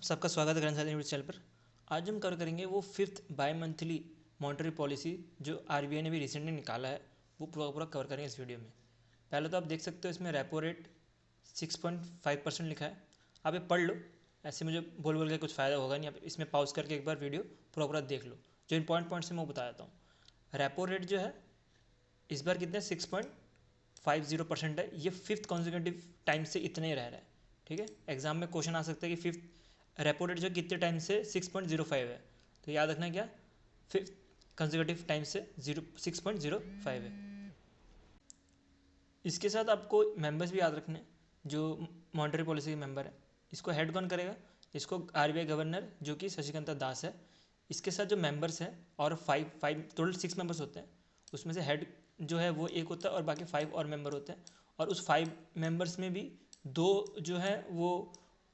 आप सबका स्वागत है ग्रंथ साधन यूट्यूब चैनल पर। आज हम कवर करेंगे वो fifth by monthly monetary policy जो आरबीआई ने भी रिसेंटली निकाला है, वो पूरा कवर करेंगे इस वीडियो में। पहले तो आप देख सकते हो इसमें रेपो रेट 6.5% लिखा है। आप ये पढ़ लो, ऐसे मुझे बोल के कुछ फ़ायदा होगा नहीं। आप इसमें पॉज करके एक बार वीडियो पूरा देख लो। जो इंपॉर्टेंट पॉइंट्स है मैं वो बता देता हूँ। रेपो रेट जो है इस बार कितने 6.50% है। ये फिफ्थ कॉन्जिक्यूटिव टाइम से इतना ही रह रहा है। ठीक है, एग्जाम में क्वेश्चन आ सकता है कि फिफ्थ रेपो रेट जो कितने टाइम से 6.05 है, तो याद रखना क्या फिफ्थ कंसेक्यूटिव टाइम से 6.05 है। इसके साथ आपको मेंबर्स भी याद रखने जो मॉनेटरी पॉलिसी के मेंबर है। इसको हेड कौन करेगा? इसको आरबीआई गवर्नर जो कि शशिकांता दास है। इसके साथ जो मेंबर्स हैं और फाइव टोटल 6 मेंबर्स होते हैं, उसमें से हेड जो है वो एक होता है और बाकी 5 और मेंबर होते हैं। और उस 5 मेंबर्स में भी 2 जो है वो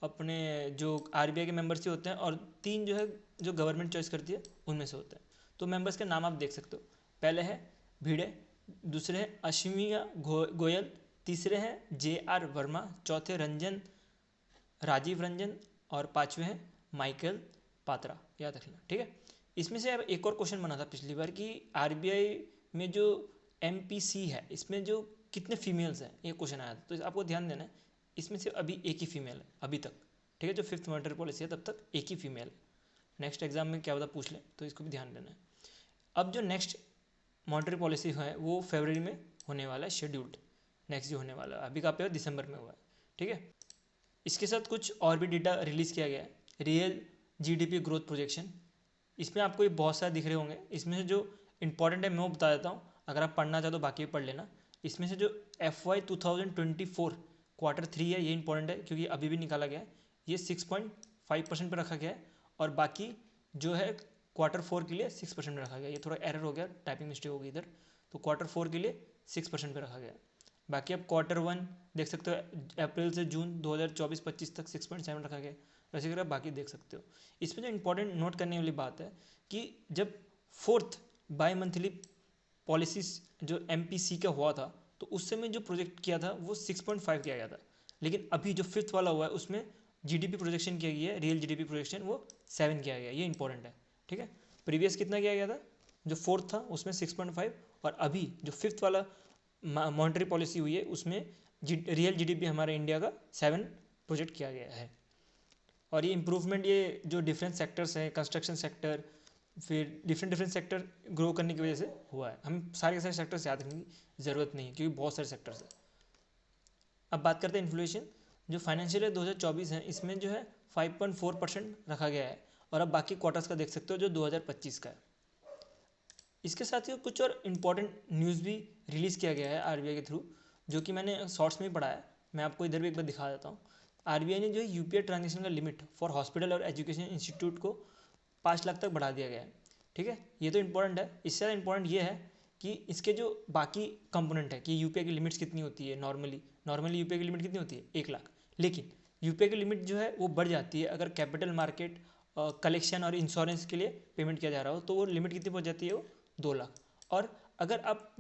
अपने जो आरबीआई के मेंबर्स ही होते हैं और 3 जो है जो गवर्नमेंट चॉइस करती है उनमें से होते हैं। तो मेंबर्स के नाम आप देख सकते हो। पहले है भिड़े, दूसरे हैं अश्विया गोयल, तीसरे हैं JR वर्मा, चौथे रंजन राजीव रंजन और पांचवे हैं माइकल पात्रा। याद रखना, ठीक है। इसमें से अब एक और क्वेश्चन बना था पिछली बार कि आरबीआई में जो MPC है इसमें जो कितने फीमेल्स हैं, ये क्वेश्चन आया था। तो आपको ध्यान देना है, इसमें से अभी एक ही फीमेल है अभी तक। ठीक है, जो फिफ्थ मॉनेटरी पॉलिसी है तब तक एक ही फीमेल है। नेक्स्ट एग्जाम में क्या होता पूछ ले, तो इसको भी ध्यान देना है। अब जो नेक्स्ट मॉनेटरी पॉलिसी है वो फरवरी में होने वाला है, शेड्यूल्ड नेक्स्ट जो होने वाला है। अभी का पेपर दिसंबर में हुआ है। ठीक है, इसके साथ कुछ और भी डेटा रिलीज़ किया गया है। रियल GDP ग्रोथ प्रोजेक्शन, इसमें आपको ये बहुत सारे दिख रहे होंगे। इसमें से जो इंपॉर्टेंट है मैं वो बता देता हूँ, अगर आप पढ़ना चाहो तो बाकी भी पढ़ लेना। इसमें से जो FY 2024 Q3 है ये इंपॉर्टेंट है क्योंकि अभी भी निकाला गया है। ये 6.5% पर रखा गया है और बाकी जो है Q4 के लिए 6% में रखा गया। ये थोड़ा एरर हो गया, टाइपिंग मिस्टेक हो गई इधर। तो Q4 के लिए 6% पर रखा गया है। बाकी अब Q1 देख सकते हो, अप्रैल से जून 2024-25 तक 6.7 रखा गया है। वैसे अगर आप बाकी देख सकते हो। इसमें जो इंपॉर्टेंट नोट करने वाली बात है कि जब फोर्थ बाई मंथली पॉलिसीज जो MPC का हुआ था तो उस समय जो प्रोजेक्ट किया था वो 6.5 किया गया था। लेकिन अभी जो फिफ्थ वाला हुआ है उसमें GDP प्रोजेक्शन किया गया है, रियल GDP प्रोजेक्शन वो 7 किया गया है। ये इंपॉर्टेंट है। ठीक है, प्रीवियस कितना किया गया था? जो फोर्थ था उसमें 6.5 और अभी जो फिफ्थ वाला मॉनेटरी पॉलिसी हुई है उसमें रियल GDP हमारे इंडिया का 7 प्रोजेक्ट किया गया है। और ये इम्प्रूवमेंट ये जो डिफरेंट सेक्टर्स हैं, कंस्ट्रक्शन सेक्टर, फिर डिफरेंट सेक्टर ग्रो करने की वजह से हुआ है। हम सारे के सारे सेक्टर्स याद रखने की ज़रूरत नहीं है क्योंकि बहुत सारे सेक्टर्स हैं। अब बात करते हैं इन्फ्लेशन। जो फाइनेंशियल ईयर 2024 है इसमें जो है 5.4% रखा गया है और अब बाकी क्वार्टर्स का देख सकते हो जो 2025 का है। इसके साथ ही कुछ और इम्पॉर्टेंट न्यूज़ भी रिलीज़ किया गया है आरबीआई के थ्रू, जो कि मैंने शॉर्ट्स में ही पढ़ा है। मैं आपको इधर भी एक बार दिखा देता हूँ। आरबीआई ने जो है UPI ट्रांजेक्शन का लिमिट फॉर हॉस्पिटल और एजुकेशन इंस्टीट्यूट को 5 लाख तक बढ़ा दिया गया है। ठीक है, ये तो इंपॉर्टेंट है। इससे ज़्यादा इंपॉर्टेंट ये है कि इसके जो बाकी कंपोनेंट है कि UPI की लिमिट्स कितनी होती है। नॉर्मली UPI की लिमिट कितनी होती है 1 लाख, लेकिन UPI की लिमिट जो है वो बढ़ जाती है अगर कैपिटल मार्केट कलेक्शन और इंश्योरेंस के लिए पेमेंट किया जा रहा हो। तो वो लिमिट कितनी पहुँच जाती है? वो 2 लाख। और अगर आप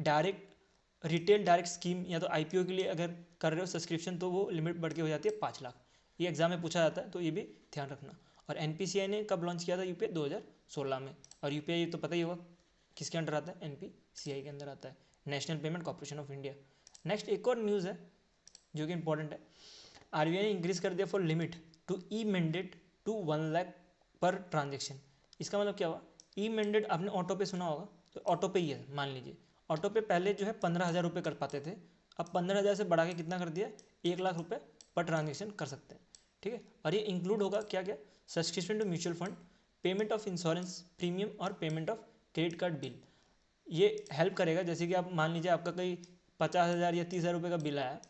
रिटेल डायरेक्ट स्कीम या तो IPO के लिए अगर कर रहे हो सब्सक्रिप्शन तो वो लिमिट बढ़ के हो जाती है 5 लाख। ये एग्जाम में पूछा जाता है तो ये भी ध्यान रखना। और NPCI ने कब लॉन्च किया था? UPI 2016 में। और UPI तो पता ही होगा किसके अंडर आता है? NPCI के अंदर आता है, national payment corporation of India. Next एक और न्यूज़ है जो कि इंपॉर्टेंट है। आरबीआई ने इंक्रीज कर दिया for limit to e-mandate to 1 lakh पर ट्रांजेक्शन। इसका मतलब क्या हुआ? ई-मैंडेट आपने ऑटो पे सुना होगा, तो ऑटो पे ही है। मान लीजिए ऑटो पे पहले जो है 15,000 रुपये कर पाते थे, अब 15,000 से बढ़ा के कितना कर दिया? 1 लाख रुपये पर ट्रांजेक्शन कर सकते हैं। ठीक है, और ये इंक्लूड होगा क्या क्या? Subscription to mutual fund, payment of insurance premium और payment of credit card bill. ये हेल्प करेगा। जैसे कि आप मान लीजिए आपका कोई 50,000 या 30,000 रुपये का बिल आया,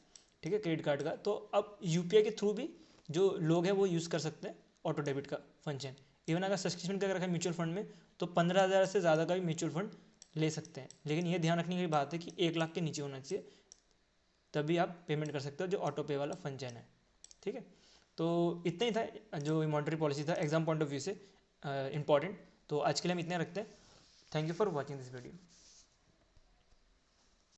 ठीक है, क्रेडिट कार्ड का, तो अब UPI के थ्रू भी जो लोग हैं वो यूज़ कर सकते हैं ऑटो डेबिट का फंक्शन। इवन अगर सब्सक्रिप्शन कर रखा है म्यूचुअल फंड में तो 15,000 से ज़्यादा का भी म्यूचुअल फंड ले सकते हैं। लेकिन ये ध्यान रखने की बात है कि 1 लाख के नीचे होना चाहिए, तभी आप पेमेंट कर सकते हो जो ऑटो पे वाला फंक्शन है। ठीक है, तो इतना ही था जो मॉनेटरी पॉलिसी था एग्जाम पॉइंट ऑफ व्यू से इंपॉर्टेंट। तो आज के लिए हम इतना रखते हैं। Thank you for watching this video.